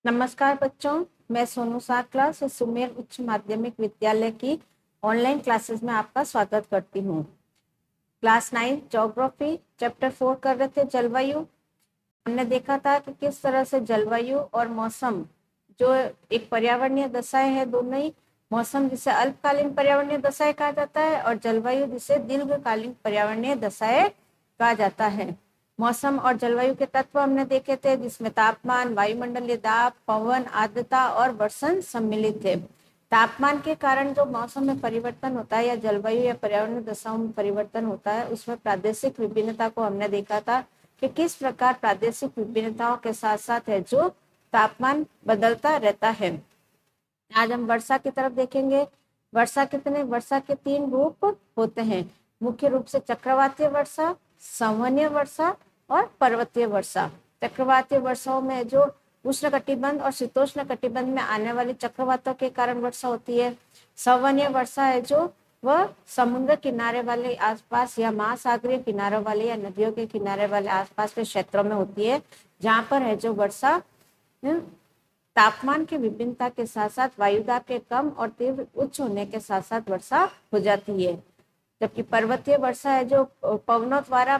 नमस्कार बच्चों, मैं सोनू साकला से सुमेर उच्च माध्यमिक विद्यालय की ऑनलाइन क्लासेस में आपका स्वागत करती हूँ। क्लास 9 ज्योग्राफी चैप्टर 4 कर रहे थे जलवायु। हमने देखा था कि किस तरह से जलवायु और मौसम जो एक पर्यावरणीय दशाएं है, दोनों ही मौसम जिसे अल्पकालीन पर्यावरणीय दशाएं कहा जाता है और जलवायु जिसे दीर्घकालीन पर्यावरणीय दशाएं कहा जाता है। मौसम और जलवायु के तत्व हमने देखे थे, जिसमें तापमान, वायुमंडलीय दाब, पवन, आर्द्रता और वर्षण सम्मिलित थे। तापमान के कारण जो मौसम में परिवर्तन होता है या जलवायु या पर्यावरण दशाओं में परिवर्तन होता है, उसमें प्रादेशिक विभिन्नता को हमने देखा था कि किस प्रकार प्रादेशिक विभिन्नताओं के साथ साथ है जो तापमान बदलता रहता है। आज हम वर्षा की तरफ देखेंगे। वर्षा के 3 रूप होते हैं, मुख्य रूप से चक्रवातीय वर्षा, संवहनीय वर्षा और पर्वतीय वर्षा। चक्रवातीय वर्षाओं में जो उष्णकटिबंध और शीतोष्ण कटिबंध में आने वाली चक्रवातों के कारण वर्षा होती है। संवहनीय वर्षा है जो वह समुद्र किनारे वाले आसपास या महासागरीय किनारों वाले या नदियों के किनारे वाले आसपास के क्षेत्रों में होती है, जहाँ पर है जो वर्षा तापमान की विभिन्नता के साथ साथ वायुदाब के कम और तीव्र उच्च होने के साथ साथ वर्षा हो जाती है। जबकि पर्वतीय वर्षा है जो पवनों द्वारा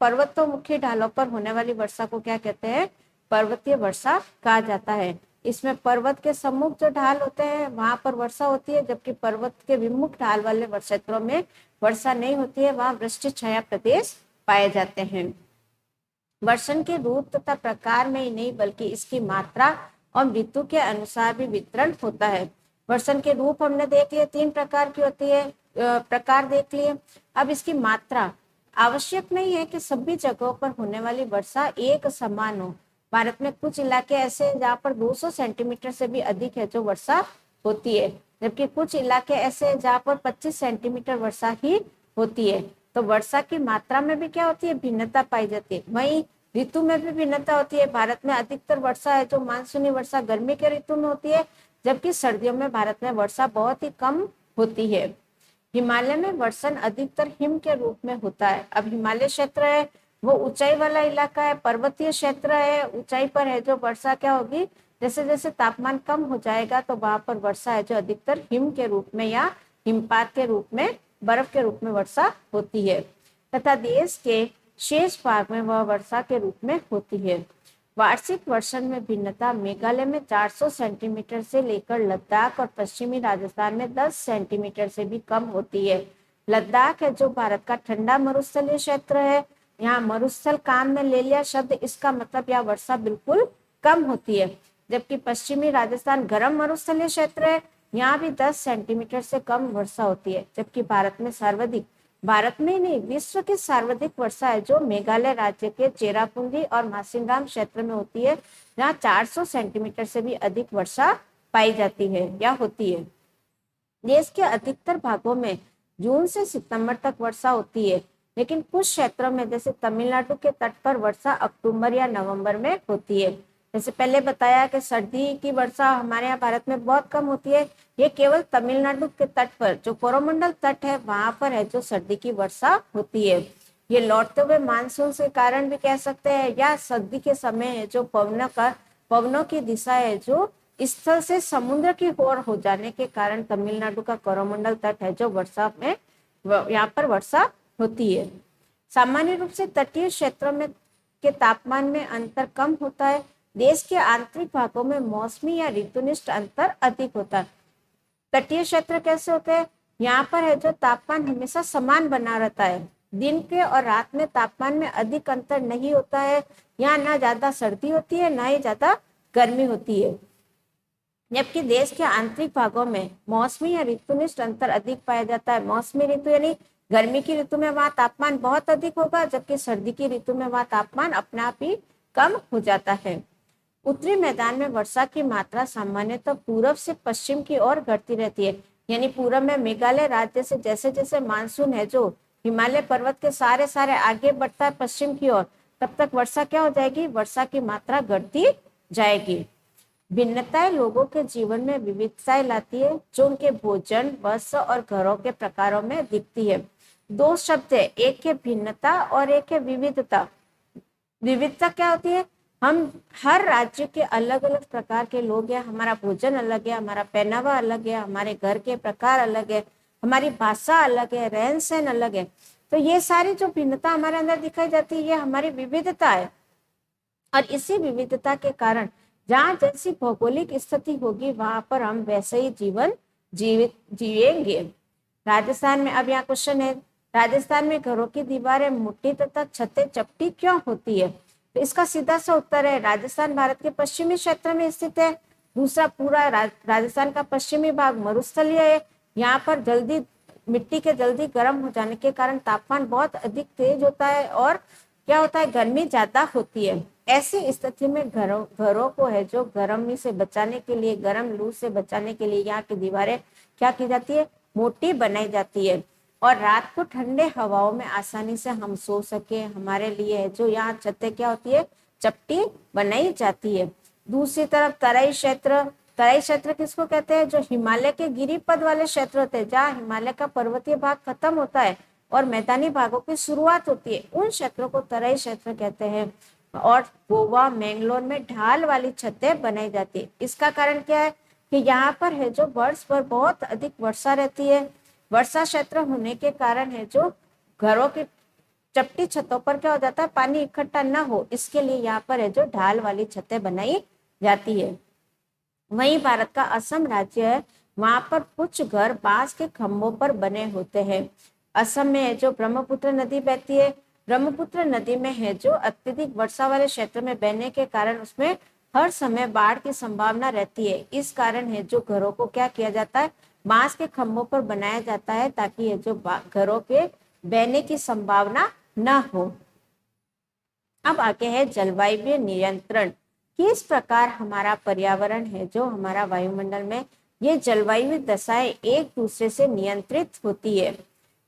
पर्वतोन्मुखी ढालों पर होने वाली वर्षा को क्या कहते हैं? पर्वतीय वर्षा कहा जाता है। इसमें पर्वत के सम्मुख जो ढाल होते हैं वहां पर वर्षा होती है, जबकि पर्वत के विमुख ढाल वाले क्षेत्रों में वर्षा नहीं होती है, वहां वृष्टि छाया प्रदेश पाए जाते हैं। वर्षण के रूप तथा प्रकार में ही नहीं बल्कि इसकी मात्रा और ऋतु के अनुसार भी वितरण होता है। वर्षण के रूप हमने देख लिए, 3 प्रकार की होती है, प्रकार देख लिए। अब इसकी मात्रा, आवश्यक नहीं है कि सभी जगहों पर होने वाली वर्षा एक समान हो। भारत में कुछ इलाके ऐसे हैं जहाँ पर 200 सेंटीमीटर से भी अधिक है जो वर्षा होती है, जबकि कुछ इलाके ऐसे हैं जहाँ पर 25 सेंटीमीटर वर्षा ही होती है। तो वर्षा की मात्रा में भी क्या होती है? भिन्नता पाई जाती है। वहीं ऋतु में भी भिन्नता होती है। भारत में अधिकतर वर्षा है जो मानसूनी वर्षा गर्मी के ऋतु में होती है, जबकि सर्दियों में भारत में वर्षा बहुत ही कम होती है। हिमालय में वर्षण अधिकतर हिम के रूप में होता है। अब हिमालय क्षेत्र है वो ऊंचाई वाला इलाका है, पर्वतीय क्षेत्र है, ऊंचाई पर है जो वर्षा क्या होगी, जैसे जैसे तापमान कम हो जाएगा तो वहां पर वर्षा है जो अधिकतर हिम के रूप में या हिमपात के रूप में, बर्फ के रूप में वर्षा होती है, तथा देश के शेष भाग में वह वर्षा के रूप में होती है। वार्षिक वर्षण में भिन्नता मेघालय में 400 सेंटीमीटर से लेकर लद्दाख और पश्चिमी राजस्थान में 10 सेंटीमीटर से भी कम होती है। लद्दाख है जो भारत का ठंडा मरुस्थलीय क्षेत्र है। यहाँ मरुस्थल काम में ले लिया शब्द, इसका मतलब यहाँ वर्षा बिल्कुल कम होती है। जबकि पश्चिमी राजस्थान गर्म मरुस्थलीय क्षेत्र है, यहाँ भी 10 सेंटीमीटर से कम वर्षा होती है। जबकि भारत में ही नहीं विश्व की सर्वाधिक वर्षा है जो मेघालय राज्य के चेरापूंजी और मासिनराम क्षेत्र में होती है, जहाँ 400 सेंटीमीटर से भी अधिक वर्षा पाई जाती है या होती है। देश के अधिकतर भागों में जून से सितंबर तक वर्षा होती है, लेकिन कुछ क्षेत्रों में जैसे तमिलनाडु के तट पर वर्षा अक्टूबर या नवंबर में होती है। जैसे पहले बताया कि सर्दी की वर्षा हमारे यहाँ भारत में बहुत कम होती है, ये केवल तमिलनाडु के तट पर जो कोरोमंडल तट है वहां पर है जो सर्दी की वर्षा होती है। ये लौटते हुए मानसून के कारण भी कह सकते हैं, या सर्दी के समय जो पवनों की दिशा है जो स्थल से समुद्र की ओर हो जाने के कारण तमिलनाडु का कोरोमंडल तट है जो वर्षा में यहाँ पर वर्षा होती है। सामान्य रूप से तटीय क्षेत्रों में के तापमान में अंतर कम होता है। देश के आंतरिक भागों में मौसमी या ऋतुनिष्ठ अंतर अधिक होता है। तटीय क्षेत्र कैसे होते हैं? यहाँ पर है जो तापमान हमेशा समान बना रहता है, दिन के और रात में तापमान में अधिक अंतर नहीं होता है। यहाँ ना ज्यादा सर्दी होती है ना ही ज्यादा गर्मी होती है। जबकि देश के आंतरिक भागों में मौसमी या ऋतुनिष्ठ अंतर अधिक पाया जाता है। मौसमी ऋतु यानी गर्मी की ऋतु में वहां तापमान बहुत अधिक होगा, जबकि सर्दी की ऋतु में वहां तापमान अपने आप ही कम हो जाता है। उत्तरी मैदान में वर्षा की मात्रा सामान्यतः पूर्व से पश्चिम की ओर घटती रहती है, यानी पूर्व में मेघालय राज्य से जैसे जैसे मानसून है जो हिमालय पर्वत के सारे सारे आगे बढ़ता है पश्चिम की ओर, तब तक वर्षा क्या हो जाएगी? वर्षा की मात्रा घटती जाएगी। भिन्नताएं लोगों के जीवन में विविधताएं लाती है जो उनके भोजन, वस्त्र और घरों के प्रकारों में दिखती है। 2 शब्द है, एक है भिन्नता और एक है विविधता। विविधता क्या होती है? हम हर राज्य के अलग अलग प्रकार के लोग हैं, हमारा भोजन अलग है, हमारा पहनावा अलग है, हमारे घर के प्रकार अलग है, हमारी भाषा अलग है, रहन सहन अलग है। तो ये सारी जो भिन्नता हमारे अंदर दिखाई जाती है, ये हमारी विविधता है। और इसी विविधता के कारण जहाँ जैसी भौगोलिक स्थिति होगी वहां पर हम वैसे ही जीवन जीवित जिएंगे। राजस्थान में, अब यहाँ क्वेश्चन है, राजस्थान में घरों की दीवारें मोटी तथा छतें चपटी क्यों होती है? तो इसका सीधा सा उत्तर है, राजस्थान भारत के पश्चिमी क्षेत्र में स्थित है। दूसरा, पूरा राजस्थान का पश्चिमी भाग मरुस्थलीय है। यहाँ पर जल्दी मिट्टी के जल्दी गर्म हो जाने के कारण तापमान बहुत अधिक तेज होता है और क्या होता है, गर्मी ज्यादा होती है। ऐसी स्थिति में घरों को है जो गर्मी से बचाने के लिए, गर्म लू से बचाने के लिए यहाँ की दीवारें क्या की जाती है, मोटी बनाई जाती है। और रात को ठंडे हवाओं में आसानी से हम सो सके, हमारे लिए है जो यहाँ छतें क्या होती है, चपटी बनाई जाती है। दूसरी तरफ तराई क्षेत्र, तराई क्षेत्र किसको कहते हैं? जो हिमालय के गिरिपद वाले क्षेत्र होते हैं, जहाँ हिमालय का पर्वतीय भाग खत्म होता है और मैदानी भागों की शुरुआत होती है, उन क्षेत्रों को तराई क्षेत्र कहते हैं। और गोवा, मैंगलोर में ढाल वाली छतें बनाई जाती है। इसका कारण क्या है कि यहाँ पर है जो वर्ष भर बहुत अधिक वर्षा रहती है। वर्षा क्षेत्र होने के कारण है जो घरों की चपटी छतों पर क्या हो जाता है, पानी इकट्ठा ना हो, इसके लिए यहाँ पर है जो ढाल वाली छतें बनाई जाती है। वहीं भारत का असम राज्य है, वहां पर कुछ घर बांस के खंभों पर बने होते हैं। असम में है जो ब्रह्मपुत्र नदी बहती है। ब्रह्मपुत्र नदी में है जो अत्यधिक वर्षा वाले क्षेत्र में बहने के कारण उसमें हर समय बाढ़ की संभावना रहती है। इस कारण है जो घरों को क्या किया जाता है, बांस के खंभों पर बनाया जाता है, ताकि ये जो घरों के बहने की संभावना न हो। अब आगे है जलवायु नियंत्रण। किस प्रकार हमारा पर्यावरण है जो हमारा वायुमंडल में ये जलवायु दशाएं एक दूसरे से नियंत्रित होती है।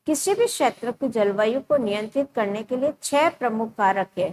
किसी भी क्षेत्र की जलवायु को नियंत्रित करने के लिए 6 प्रमुख कारक है।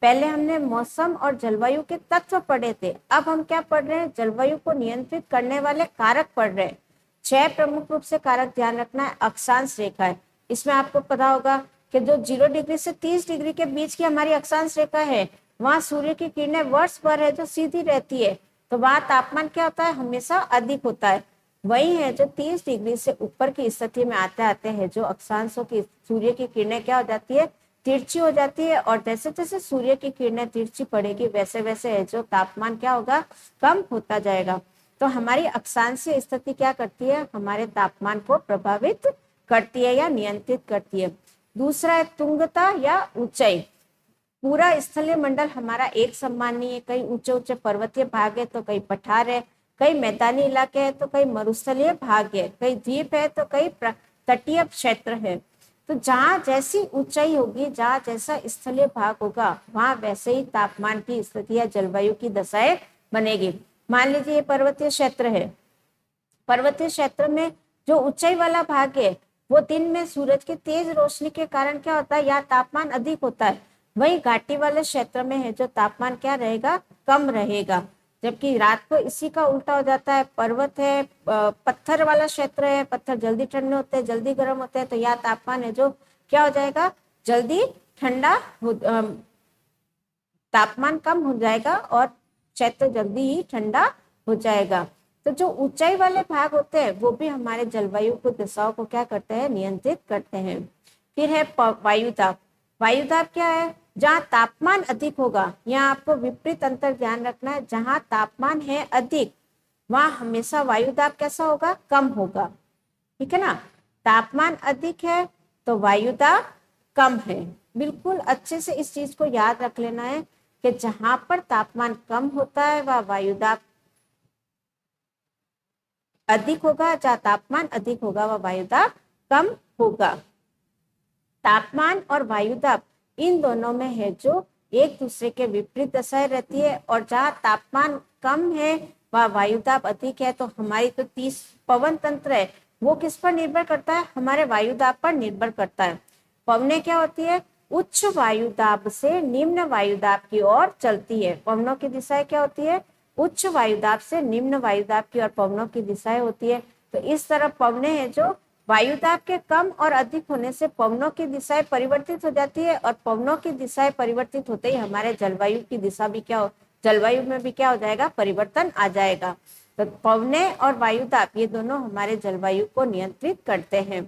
पहले हमने मौसम और जलवायु के तत्व पढ़े थे, अब हम क्या पढ़ रहे हैं, जलवायु को नियंत्रित करने वाले कारक पढ़ रहे हैं। 6 प्रमुख रूप से कारक ध्यान रखना है। अक्षांश रेखा है, इसमें आपको पता होगा कि जो 0 डिग्री से 30 डिग्री के बीच की हमारी अक्षांश रेखा है, वहां सूर्य की किरणें वर्ष भर है जो सीधी रहती है, तो वहां तापमान क्या होता है, हमेशा अधिक होता है। वही है जो 30 डिग्री से ऊपर की स्थिति में आते आते हैं जो अक्षांशों की सूर्य की किरणें क्या हो जाती है, तिरछी हो जाती है। और जैसे जैसे सूर्य की किरणें तिरछी पड़ेगी वैसे वैसे है जो तापमान क्या होगा, कम होता जाएगा। तो हमारी अक्षांशीय स्थिति क्या करती है, हमारे तापमान को प्रभावित करती है या नियंत्रित करती है। दूसरा है तुंगता या ऊंचाई। पूरा स्थलीय मंडल हमारा एक समान नहीं है, कई ऊंचे ऊंचे पर्वतीय भाग है तो कई पठार है, कई मैदानी इलाके हैं तो कई मरुस्थलीय भाग है, कई द्वीप है तो कई तटीय क्षेत्र है। तो जहाँ जैसी ऊंचाई होगी, जहाँ जैसा स्थलीय भाग होगा, वहां वैसे ही तापमान की स्थिति या जलवायु की दशाएं बनेगी। मान लीजिए पर्वतीय क्षेत्र है, पर्वतीय क्षेत्र में जो ऊंचाई वाला भाग है वो दिन में सूरज की तेज रोशनी के कारण क्या होता है, यहाँ तापमान अधिक होता है। वही घाटी वाले क्षेत्र में है जो तापमान क्या रहेगा, कम रहेगा। जबकि रात को इसी का उल्टा हो जाता है, पर्वत है, पत्थर वाला क्षेत्र है, पत्थर जल्दी ठंडे होते हैं, जल्दी गर्म होते हैं, तो यहाँ तापमान है जो क्या हो जाएगा, जल्दी ठंडा तापमान कम हो जाएगा और क्षेत्र जल्दी ही ठंडा हो जाएगा। तो जो ऊंचाई वाले भाग होते हैं वो भी हमारे जलवायु को दिशाओं को क्या करते हैं, नियंत्रित करते हैं। फिर है वायुदाब। वायुदाब क्या है, जहाँ तापमान अधिक होगा, यहाँ आपको विपरीत अंतर ध्यान रखना है। जहाँ तापमान है अधिक वहां हमेशा वायुदाब कैसा होगा, कम होगा। ठीक है ना, तापमान अधिक है तो वायुदाब कम है। बिल्कुल अच्छे से इस चीज को याद रख लेना है कि जहां पर तापमान कम होता है वह वायुदाब अधिक होगा, जहाँ तापमान अधिक होगा वह वायुदाब कम होगा। तापमान और वायुदाब इन दोनों में है जो एक दूसरे के विपरीत दशाएं रहती है। और जहाँ तापमान कम है वह वायुदाब अधिक है, तो हमारी तो 30 पवन तंत्र है वो किस पर निर्भर करता है, हमारे वायुदाब पर निर्भर करता है। पवनें क्या होती है, उच्च वायुदाब से निम्न वायुदाब की ओर चलती है। पवनों की दिशाएं क्या होती है, उच्च वायुदाब से निम्न वायुदाब की ओर पवनों की दिशाएं होती है। तो इस तरह पवनें हैं जो वायुदाब के कम और अधिक होने से पवनों की दिशाएं परिवर्तित हो जाती है, और पवनों की दिशाएं परिवर्तित होते ही हमारे जलवायु की दिशा भी जलवायु में भी क्या हो जाएगा, परिवर्तन आ जाएगा। तो पवने और वायुदाब ये दोनों हमारे जलवायु को नियंत्रित करते हैं।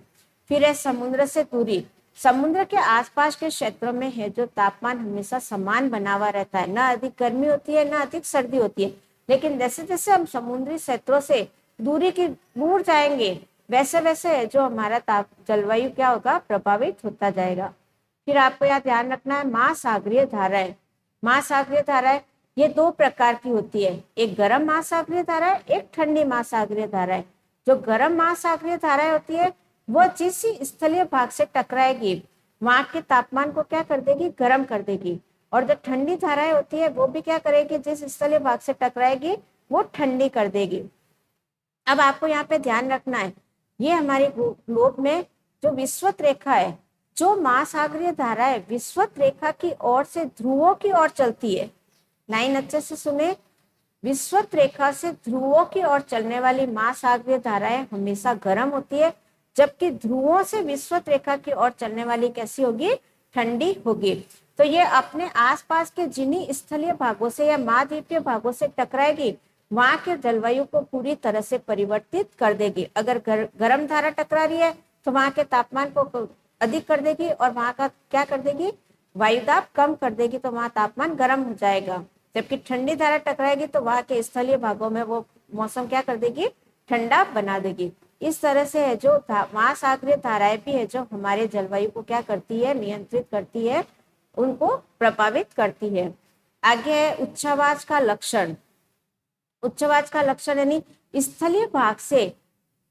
फिर है समुद्र से दूरी। समुद्र के आसपास के क्षेत्रों में है जो तापमान हमेशा समान बना हुआ रहता है, ना अधिक गर्मी होती है ना अधिक सर्दी होती है। लेकिन जैसे जैसे हम समुद्री क्षेत्रों से दूरी की दूर जाएंगे, वैसे वैसे जो हमारा जलवायु क्या होगा, प्रभावित होता जाएगा। फिर आपको यहाँ ध्यान रखना है महासागरीय धाराएं। महासागरीय धाराएं ये दो प्रकार की होती है, एक गर्म महासागरीय धारा है, एक ठंडी महासागरीय धारा है। जो गर्म महासागरीय धाराएं होती है वो जिस स्थलीय भाग से टकराएगी वहां के तापमान को क्या कर देगी, गर्म कर देगी। और जो ठंडी धाराएं होती है वो भी क्या करेगी, जिस स्थलीय भाग से टकराएगी वो ठंडी कर देगी। अब आपको यहाँ पे ध्यान रखना है, ये हमारे ग्लोब में जो विषुवत रेखा है, जो महासागरीय धारा है विषुवत रेखा की ओर से ध्रुवों की ओर चलती है। लाइन अच्छे से सुने, विषुवत रेखा से ध्रुवों की ओर चलने वाली महासागरीय धाराएं हमेशा गर्म होती है, जबकि ध्रुवों से विषुवत रेखा की ओर चलने वाली कैसी होगी, ठंडी होगी। तो ये अपने आसपास के जिन्हीं स्थलीय भागों से या महाद्वीपीय भागों से टकराएगी वहां के जलवायु को पूरी तरह से परिवर्तित कर देगी। अगर गर्म धारा टकरा रही है तो वहां के तापमान को अधिक कर देगी, और वहां का क्या कर देगी, वायुदाब कम कर देगी, तो वहां तापमान गर्म हो जाएगा। जबकि ठंडी धारा टकराएगी तो वहां के स्थलीय भागों में वो मौसम क्या कर देगी, ठंडा बना देगी। इस तरह से है जो महासागरीय धाराएं भी है जो हमारे जलवायु को क्या करती है, नियंत्रित करती है, उनको प्रभावित करती है। आगे है उच्छावास का लक्षण। उच्छवास का लक्षण यानी स्थलीय भाग से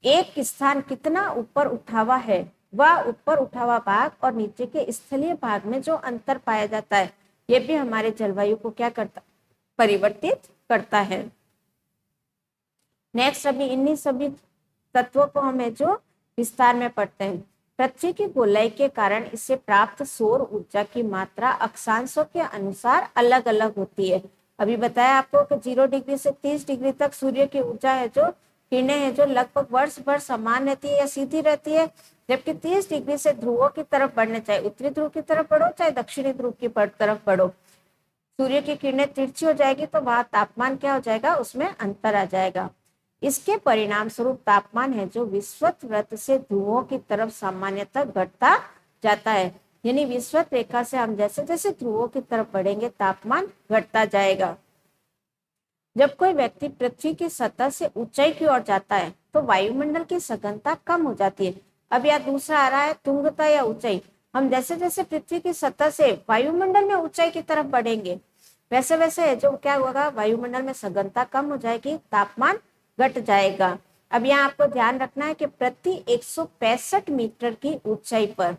एक स्थान कितना ऊपर उठा हुआ है, वह ऊपर उठा हुआ भाग और नीचे के स्थलीय भाग में जो अंतर पाया जाता है, यह भी हमारे जलवायु को क्या करता, परिवर्तित करता है। नेक्स्ट अभी इन्हीं सभी तत्वों को हमें जो विस्तार में पढ़ते हैं। पृथ्वी की गोलाई के कारण इससे प्राप्त सौर ऊर्जा की मात्रा अक्षांशों के अनुसार अलग अलग होती है। अभी बताया आपको कि 0 डिग्री से 30 डिग्री तक सूर्य की ऊर्जा है जो किरणें है जो लगभग वर्ष भर समान रहती है या सीधी रहती है, जबकि 30 डिग्री से ध्रुवों की तरफ बढ़ने, चाहे उत्तरी ध्रुव की तरफ बढ़ो चाहे दक्षिणी ध्रुव की तरफ बढ़ो, सूर्य की किरणें तिरछी हो जाएगी तो वहां तापमान क्या हो जाएगा, उसमें अंतर आ जाएगा। इसके परिणाम स्वरूप तापमान है जो विषुवत वृत्त से ध्रुवों की तरफ सामान्यतः घटता जाता है। यानी विषुवत रेखा से हम जैसे जैसे ध्रुवों की तरफ बढ़ेंगे तापमान घटता जाएगा। जब कोई व्यक्ति पृथ्वी की सतह से ऊंचाई की ओर जाता है तो वायुमंडल की सघनता कम हो जाती है। अब यहाँ दूसरा आ रहा है तुंगता या ऊंचाई। हम जैसे जैसे पृथ्वी की सतह से वायुमंडल में ऊंचाई की तरफ बढ़ेंगे वैसे वैसे जो क्या होगा, वायुमंडल में सघनता कम हो जाएगी, तापमान घट जाएगा। अब यहाँ आपको ध्यान रखना है कि प्रति 165 मीटर की ऊंचाई पर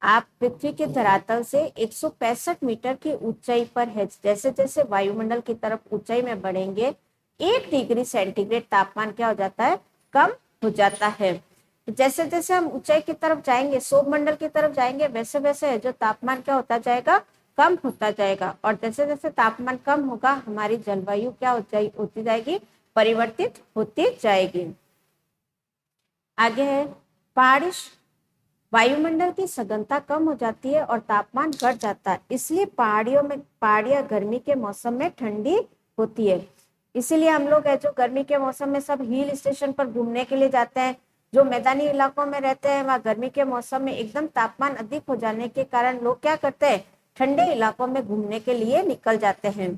आप पृथ्वी के धरातल से 165 मीटर की ऊंचाई पर है, जैसे जैसे वायुमंडल की तरफ ऊंचाई में बढ़ेंगे 1 डिग्री सेंटीग्रेड तापमान क्या हो जाता है, कम हो जाता है। जैसे जैसे हम ऊंचाई की तरफ जाएंगे, सौरमंडल की तरफ जाएंगे, वैसे वैसे जो तापमान क्या होता जाएगा, कम होता जाएगा। और जैसे जैसे तापमान कम होगा हमारी जलवायु क्या होती जाएगी, परिवर्तित होती जाएगी। आगे है पहाड़ी वायुमंडल की सघनता कम हो जाती है और तापमान घट जाता है, इसलिए पहाड़ियां गर्मी के मौसम में ठंडी होती है। इसीलिए हम लोग है जो गर्मी के मौसम में सब हिल स्टेशन पर घूमने के लिए जाते हैं। जो मैदानी इलाकों में रहते हैं वहाँ गर्मी के मौसम में एकदम तापमान अधिक हो जाने के कारण लोग क्या करते हैं, ठंडे इलाकों में घूमने के लिए निकल जाते हैं।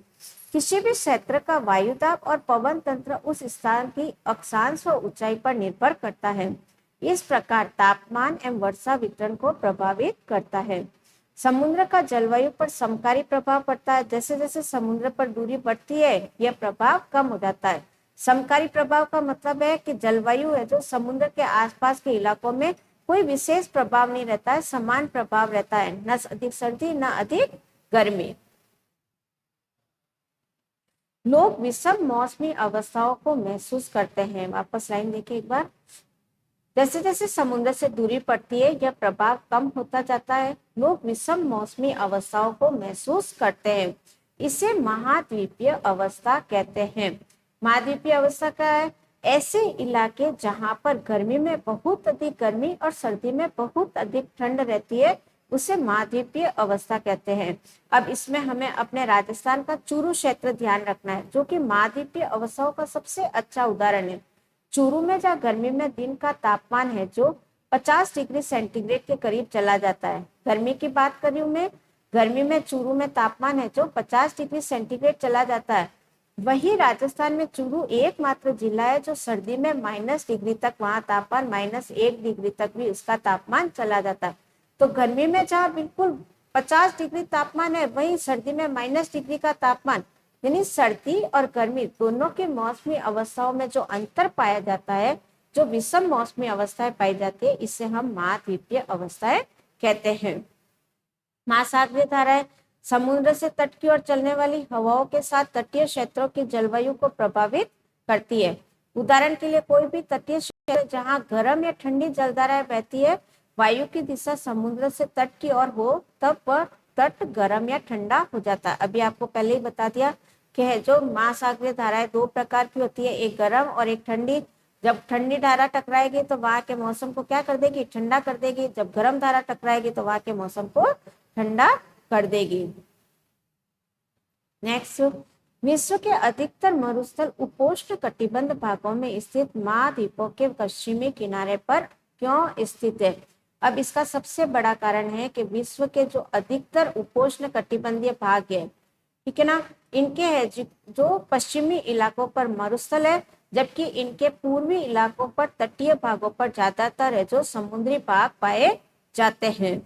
किसी भी क्षेत्र का वायुदाब और पवन तंत्र उस स्थान की अक्षांश और ऊंचाई पर निर्भर करता है। इस प्रकार तापमान एवं वर्षा वितरण को प्रभावित करता है। समुद्र का जलवायु पर समकारी प्रभाव पड़ता है। जैसे जैसे समुद्र पर दूरी बढ़ती है यह प्रभाव कम हो जाता है। समकारी प्रभाव का मतलब है कि जलवायु है जो समुद्र के आसपास के इलाकों में कोई विशेष प्रभाव नहीं रहता है, समान प्रभाव रहता है, न अधिक सर्दी न अधिक गर्मी। लोग विषम मौसमी अवस्थाओं को महसूस करते हैं। वापस लाइन देखिए एक बार। जैसे जैसे समुद्र से दूरी पड़ती है यह प्रभाव कम होता जाता है। लोग विषम मौसमी अवस्थाओं को महसूस करते हैं। इसे महाद्वीपीय अवस्था कहते हैं। महाद्वीपीय अवस्था क्या है, ऐसे इलाके जहां पर गर्मी में बहुत अधिक गर्मी और सर्दी में बहुत अधिक ठंड रहती है उसे महाद्वीपीय अवस्था कहते हैं। अब इसमें हमें अपने राजस्थान का चूरू क्षेत्र ध्यान रखना है, जो कि महाद्वीपीय अवस्थाओं का सबसे अच्छा उदाहरण है। चूरू में जहाँ गर्मी में दिन का तापमान है जो 50 डिग्री सेंटीग्रेड के करीब चला जाता है। गर्मी की बात कर रही हूँ मैं, गर्मी में चूरू में तापमान है जो 50 डिग्री सेंटीग्रेड चला जाता है। वही राजस्थान में चूरू एकमात्र जिला है जो सर्दी में -डिग्री तक, वहां तापमान -1 डिग्री तक भी उसका तापमान चला जाता है। तो गर्मी में जहाँ बिल्कुल 50 डिग्री तापमान है, वही सर्दी में -डिग्री का तापमान, यानी सर्दी और गर्मी दोनों के मौसमी अवस्थाओं में जो अंतर पाया जाता है, जो विषम मौसमी अवस्थाएं पाई जाती है, इसे हम महाद्वीपीय अवस्थाएं कहते हैं। महासागरीय धाराएं समुद्र से तट की ओर चलने वाली हवाओं के साथ तटीय क्षेत्रों की जलवायु को प्रभावित करती है। उदाहरण के लिए कोई भी तटीय क्षेत्र जहां गर्म या ठंडी जलधाराएं बहती है, वायु की दिशा समुद्र से तट की ओर हो तब वह तट गर्म या ठंडा हो जाता है। अभी आपको पहले ही बता दिया कि है जो महासागरीय धाराएं दो प्रकार की होती है, एक गर्म और एक ठंडी। जब ठंडी धारा टकराएगी तो वहां के मौसम को क्या कर देगी, ठंडा कर देगी। जब गर्म धारा टकराएगी तो वहां के मौसम को ठंडा कर देगी। नेक्स्ट, विश्व के अधिकतर मरुस्थल उपोष्ण कटिबंध भागों में स्थित महाद्वीपों के पश्चिमी किनारे पर क्यों स्थित है? अब इसका सबसे बड़ा कारण है कि विश्व के जो अधिकतर उपोष्ण कटिबंधीय भाग है, ठीक है ना, इनके है जो पश्चिमी इलाकों पर मरुस्थल है, जबकि इनके पूर्वी इलाकों पर तटीय भागों पर ज्यादातर है जो समुद्री भाग पाए जाते हैं।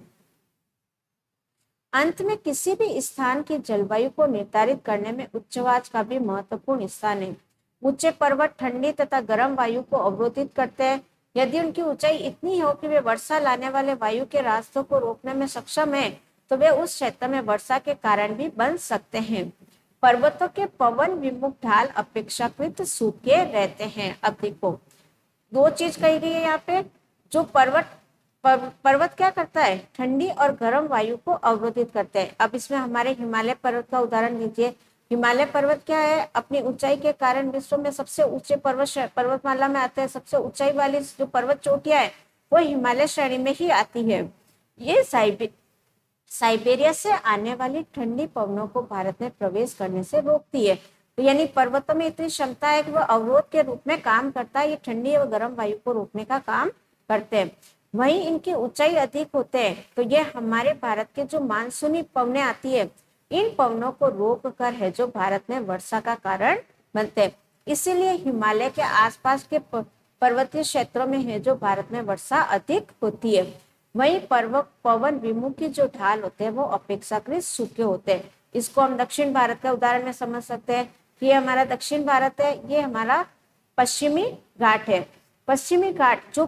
अंत में किसी भी स्थान की जलवायु को निर्धारित करने में उच्चवास का भी महत्वपूर्ण स्थान है। ऊंचे पर्वत ठंडी तथा गर्म वायु को अवरोधित करते हैं। यदि उनकी ऊंचाई इतनी हो कि वे वर्षा लाने वाले वायु के रास्तों को रोकने में सक्षम है, तो वे उस क्षेत्र में वर्षा के कारण भी बन सकते हैं। पर्वतों के पवन विमुख ढाल अपेक्षाकृत सूखे रहते हैं। अब देखो, दो चीज कही गई है यहाँ पे। जो पर्वत क्या करता है, ठंडी और गर्म वायु को अवरोधित करते हैं। अब इसमें हमारे हिमालय पर्वत का उदाहरण लीजिए। हिमालय पर्वत क्या है, अपनी ऊंचाई के कारण विश्व में सबसे ऊंचे पर्वतमाला में आते हैं। सबसे ऊंचाई वाली जो पर्वत चोटियां है वो हिमालय श्रेणी में ही आती है। ये साइबेरिया से आने वाली ठंडी पवनों को भारत में प्रवेश करने से रोकती है। तो यानी पर्वतों में इतनी क्षमता है कि वह अवरोध के रूप में काम करता है। ये ठंडी और गर्म वायु को रोकने का काम करते हैं। वहीं इनकी ऊंचाई अधिक होते हैं तो ये हमारे भारत के जो मानसूनी पवनें आती है, इन पवनों को रोक कर है जो भारत में वर्षा का कारण बनते हैं। इसीलिए हिमालय के आसपास के पर्वतीय क्षेत्रों में है जो भारत में वर्षा अधिक होती है। वहीं पवन विमुख की जो ढाल होते हैं वो अपेक्षाकृत सूखे होते हैं। इसको हम दक्षिण भारत का उदाहरण में समझ सकते हैं। ये हमारा दक्षिण भारत है, ये हमारा पश्चिमी घाट है। पश्चिमी घाट जो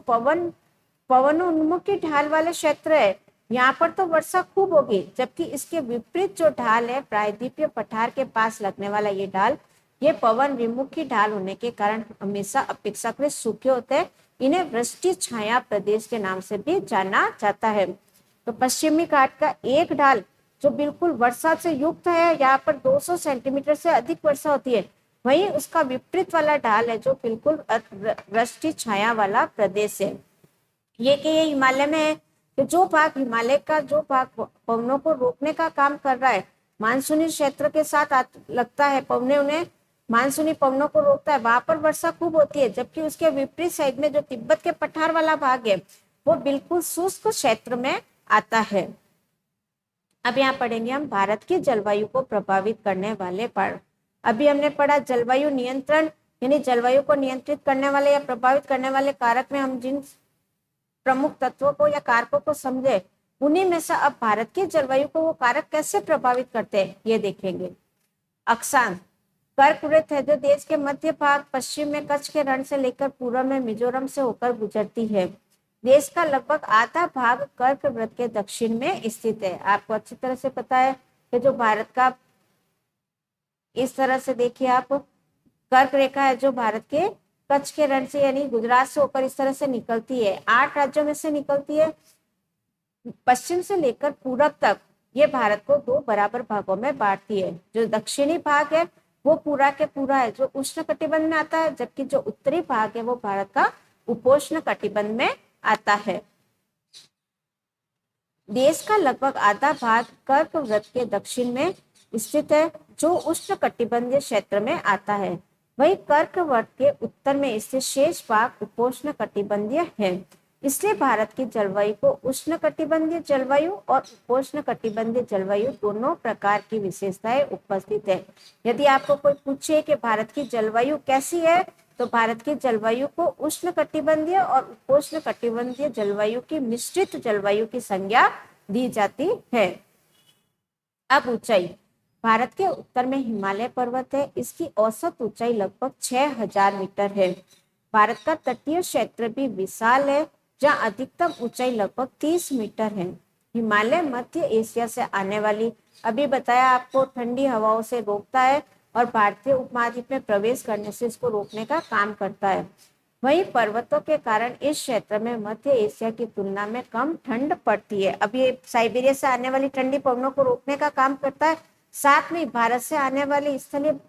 पवन उन्मुख की ढाल वाले क्षेत्र है, यहाँ पर तो वर्षा खूब होगी, जबकि इसके विपरीत जो ढाल है, प्रायद्वीपीय पठार के पास लगने वाला ये ढाल, ये पवन विमुख की ढाल होने के कारण हमेशा अपेक्षाकृत सूखे होते हैं। इन्हें वृष्टि छाया प्रदेश के नाम से भी जाना जाता है। तो पश्चिमी घाट का एक ढाल जो बिल्कुल वर्षा से युक्त है, यहाँ पर 200 सेंटीमीटर से अधिक वर्षा होती है। वहीं उसका विपरीत वाला ढाल है जो बिल्कुल वृष्टि छाया वाला प्रदेश है। ये कि ये हिमालय में है कि जो भाग हिमालय का जो भाग पवनों को रोकने का काम कर रहा है, मानसूनी क्षेत्र के साथ लगता है, पवने उन्हें मानसूनी पवनों को रोकता है, वहां पर वर्षा खूब होती है। जबकि उसके विपरीत साइड में जो तिब्बत के पठार वाला भाग है वो बिल्कुल शुष्क क्षेत्र में आता है। अब यहाँ पढ़ेंगे हम भारत की जलवायु को प्रभावित करने वाले पर। अभी हमने पढ़ा जलवायु नियंत्रण, यानी जलवायु को नियंत्रित करने वाले या प्रभावित करने वाले कारक में हम जिन प्रमुख तत्वों को या कारकों को समझे, उन्हीं में से अब भारत की जलवायु को वो कारक कैसे प्रभावित करते हैं ये देखेंगे। अक्षांश कर्कवृत्त है जो देश के मध्य भाग, पश्चिम में कच्छ के रण से लेकर पूर्व में मिजोरम से होकर गुजरती है। देश का लगभग आधा भाग कर्कवृत्त के दक्षिण में स्थित है। आपको अच्छी तरह से पता है कि जो भारत का, इस तरह से देखिए आप, कर्क रेखा है जो भारत के कच्छ के रण से यानी गुजरात से होकर इस तरह से निकलती है, 8 राज्यों में से निकलती है। पश्चिम से लेकर पूरब तक ये भारत को 2 बराबर भागों में बांटती है। जो दक्षिणी भाग है वो पूरा के पूरा है जो उष्ण कटिबंध में आता है, जबकि जो उत्तरी भाग है वो भारत का उपोष्ण कटिबंध में आता है। देश का लगभग आधा भाग कर्क वृत्त के दक्षिण में स्थित है, जो उष्ण कटिबंधीय क्षेत्र में आता है। वही कर्क वृत्त के उत्तर में स्थित शेष भाग उपोष्ण कटिबंधीय है। इसलिए भारत की जलवायु को उष्ण कटिबंधीय जलवायु और उपोष्ण कटिबंधीय जलवायु दोनों प्रकार की विशेषताएं उपस्थित है। यदि आपको कोई पूछे कि भारत की जलवायु कैसी है, तो भारत की जलवायु को उष्ण कटिबंधीय और उपोष्ण कटिबंधीय जलवायु की मिश्रित जलवायु की संज्ञा दी जाती है। अब ऊंचाई, भारत के उत्तर में हिमालय पर्वत है। इसकी औसत ऊंचाई लगभग 6000 मीटर है। भारत का तटीय क्षेत्र भी विशाल है, जहाँ अधिकतम ऊंचाई लगभग 30 मीटर है। हिमालय मध्य एशिया से आने वाली, अभी बताया आपको, ठंडी हवाओं से रोकता है और भारतीय उपमहाद्वीप में प्रवेश करने से इसको रोकने का काम करता है। वहीं पर्वतों के कारण इस क्षेत्र में मध्य एशिया की तुलना में कम ठंड पड़ती है। अब ये साइबेरिया से आने वाली ठंडी पवनों को रोकने का काम करता है। साथ में भारत से आने वाली स्थलीय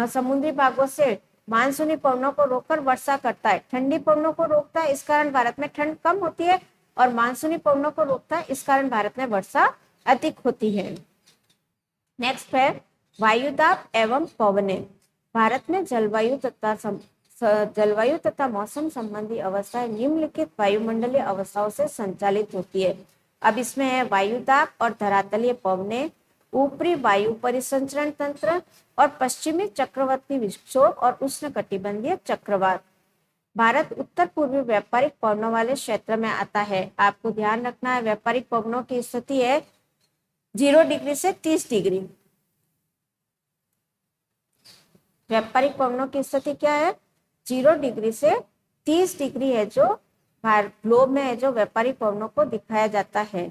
समुद्री भागों से मानसूनी पवनों को रोककर वर्षा करता है। ठंडी पवनों को रोकता है, इस कारण भारत में ठंड कम होती है, और मानसूनी पवनों को रोकता है, इस कारण भारत में वर्षा अधिक होती है। नेक्स्ट है वायुदाब एवं पवने। भारत में जलवायु तथा मौसम संबंधी अवस्थाएं निम्नलिखित वायुमंडलीय अवस्थाओं से संचालित होती है। अब इसमें है वायुदाब और धरातलीय पवने, ऊपरी वायु परिसंचरण तंत्र और पश्चिमी चक्रवर्ती विक्षोभ और उष्णकटिबंधीय चक्रवात। भारत उत्तर पूर्वी व्यापारिक पवनों वाले क्षेत्र में आता है। आपको ध्यान रखना है, व्यापारिक पवनों की स्थिति है 0 डिग्री से 30 डिग्री। व्यापारिक पवनों की स्थिति क्या है? 0 डिग्री से 30 डिग्री है, जो ग्लोब में है, जो व्यापारिक पवनों को दिखाया जाता है।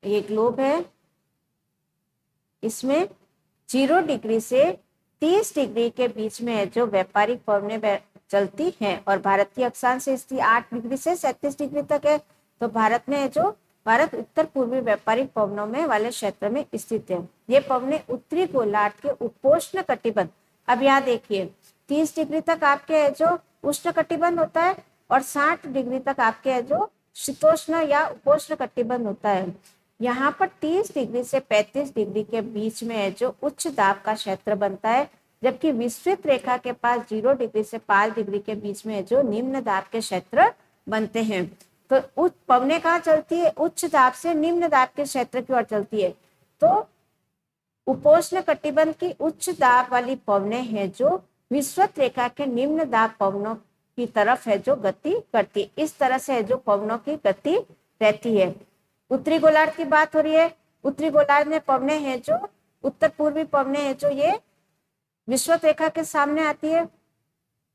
ये ग्लोब है, इसमें 0 डिग्री से 30 डिग्री के बीच में है जो व्यापारिक पवनें चलती हैं, और भारत की अक्षांश स्थिति 8 डिग्री से 37 डिग्री तक है। तो भारत में है जो भारत उत्तर पूर्वी व्यापारिक पवनों में वाले क्षेत्र में स्थित है। ये पवनें उत्तरी गोलार्ध के उपोष्ण कटिबंध, अब यहाँ देखिए 30 डिग्री तक आपके है जो उष्ण कटिबंध होता है, और 60 डिग्री तक आपके है जो शीतोष्ण या उपोष्ण कटिबंध होता है। यहाँ पर 30 डिग्री से 35 डिग्री के बीच में है जो उच्च दाब का क्षेत्र बनता है, जबकि विस्तृत रेखा के पास 0 डिग्री से 5 डिग्री के बीच में है जो निम्न दाब के क्षेत्र बनते हैं। तो उच्च पवनें कहाँ चलती है? उच्च दाब से निम्न दाब के क्षेत्र की ओर चलती है। तो उपोष्ण कटिबंध की उच्च दाब वाली पवनें हैं जो विस्तृत रेखा के निम्न दाब पवनों की तरफ है जो गति करती है। इस तरह से है जो पवनों की गति रहती है। उत्तरी गोलार्ध की बात हो रही है। उत्तरी गोलार्ध में पवनें हैं जो उत्तर पूर्वी पवनें हैं जो ये विषुवत रेखा के सामने आती है।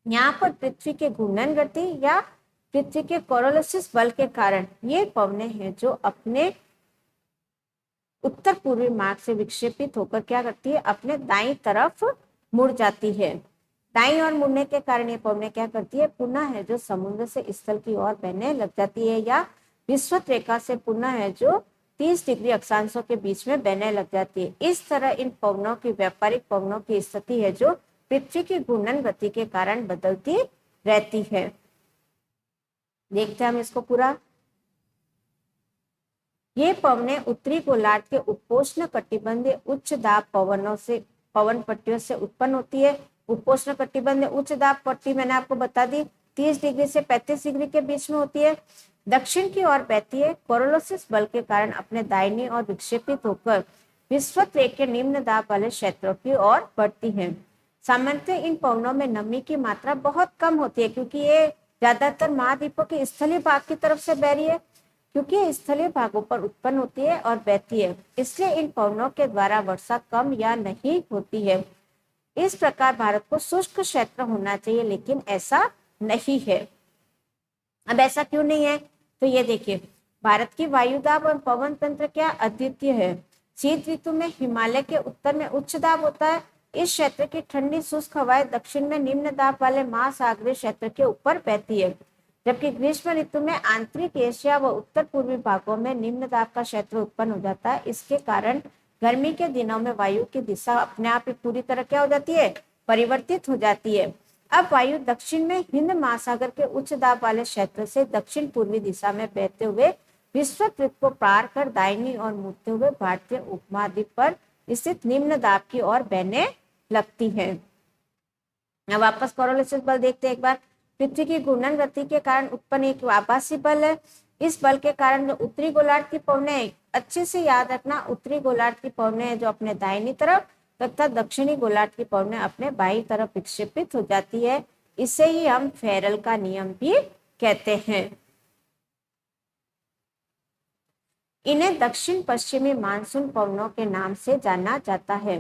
यहाँ पर पृथ्वी के घूर्णन गति या पृथ्वी के कोरोलिसिस बल के कारण ये पवनें हैं जो अपने उत्तर पूर्वी मार्ग से विक्षेपित होकर क्या करती है? अपने दाईं तरफ मुड़ जाती है। दाईं ओर मुड़ने के कारण ये पवनें क्या करती है? पुनः है जो समुद्र से स्थल की ओर बहने लग जाती है, या विषुवत रेखा से पुनः है जो 30 डिग्री अक्षांशों के बीच में बहने लग जाती है। इस तरह इन पवनों की व्यापारिक पवनों की स्थिति है जो पृथ्वी की घूर्णन गति के कारण बदलती रहती है। देखते हैं हम इसको पूरा। ये पवनें उत्तरी गोलार्ध के उपोष्ण कटिबंधीय उच्च दाब पवन पट्टियों से उत्पन्न होती है। उपोष्ण कटिबंधीय उच्च दाब पट्टी मैंने आपको बता दी 30 डिग्री से 35 डिग्री के बीच में होती है, दक्षिण की ओर बहती है, कोरोलिसिस बल के कारण अपने दाहिनी ओर विक्षेपित होकर विषुवत रेखा के निम्न दाब वाले क्षेत्रों की ओर बढ़ती है। सामान्यतः इन पवनों में नमी की मात्रा बहुत कम होती है, क्योंकि ये ज्यादातर महाद्वीपों के स्थलीय भाग की तरफ से बह रही है, क्योंकि ये स्थलीय भागों पर उत्पन्न होती है और बहती है, इसलिए इन पवनों के द्वारा वर्षा कम या नहीं होती है। इस प्रकार भारत को शुष्क क्षेत्र होना चाहिए, लेकिन ऐसा नहीं है। अब ऐसा क्यों नहीं है? तो ये देखिए, भारत की वायुदाब और पवन तंत्र क्या अद्वितीय है। शीत ऋतु में हिमालय के उत्तर में उच्च दाब होता है। इस क्षेत्र की ठंडी शुष्क हवाएं दक्षिण में निम्न दाब वाले महासागरीय क्षेत्र के ऊपर बहती है, जबकि ग्रीष्म ऋतु में आंतरिक एशिया व उत्तर पूर्वी भागों में निम्न दाब का क्षेत्र उत्पन्न हो जाता है। इसके कारण गर्मी के दिनों में वायु की दिशा अपने आप ही पूरी तरह क्या हो जाती है, परिवर्तित हो जाती है। अब वायु दक्षिण में हिंद महासागर के उच्च दाब वाले क्षेत्र से दक्षिण पूर्वी दिशा में बहते हुए विश्ववृत्त को पार कर दाहिनी ओर मुड़ते हुए भारतीय उपमहाद्वीप पर स्थित निम्न दाब की ओर बहने लगती है। अब वापस कोरोलिसिस बल देखते हैं एक बार। पृथ्वी की घूर्णन गति के कारण उत्पन्न एक आभासी बल है। इस बल के कारण जो उत्तरी गोलार्ध की पवनें, अच्छे से याद रखना, उत्तरी गोलार्ध की पवनें जो अपने दाहिनी तरफ तथा दक्षिणी गोलार्ध की पवनें अपने बाईं तरफ विक्षेपित हो जाती है। इसे ही हम फेरल का नियम भी कहते हैं। इन्हें दक्षिण पश्चिमी मानसून पवनों के नाम से जाना जाता है।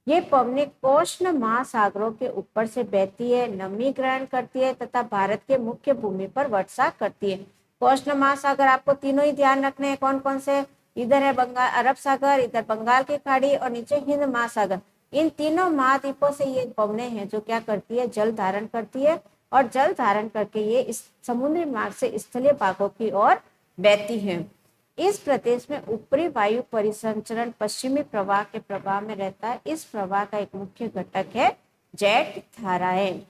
ये पवनें कोष्ण महासागरों के ऊपर से बहती है, नमी ग्रहण करती है तथा भारत के मुख्य भूमि पर वर्षा करती है। कोष्ण महासागर आपको तीनों ही ध्यान रखने हैं, कौन कौन से, इधर है बंगाल अरब सागर, इधर बंगाल की खाड़ी और नीचे हिंद महासागर। इन तीनों महाद्वीपों से ये पवनें हैं जो क्या करती है, जल धारण करती है और जल धारण करके ये इस समुद्री मार्ग से स्थलीय भागों की ओर बहती है। इस प्रदेश में ऊपरी वायु परिसंचरण पश्चिमी प्रवाह के प्रवाह में रहता है। इस प्रवाह का एक मुख्य घटक है जेट धाराएं।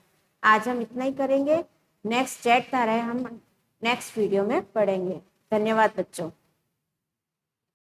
आज हम इतना ही करेंगे। नेक्स्ट जेट धाराएं हम नेक्स्ट वीडियो में पढ़ेंगे। धन्यवाद बच्चों।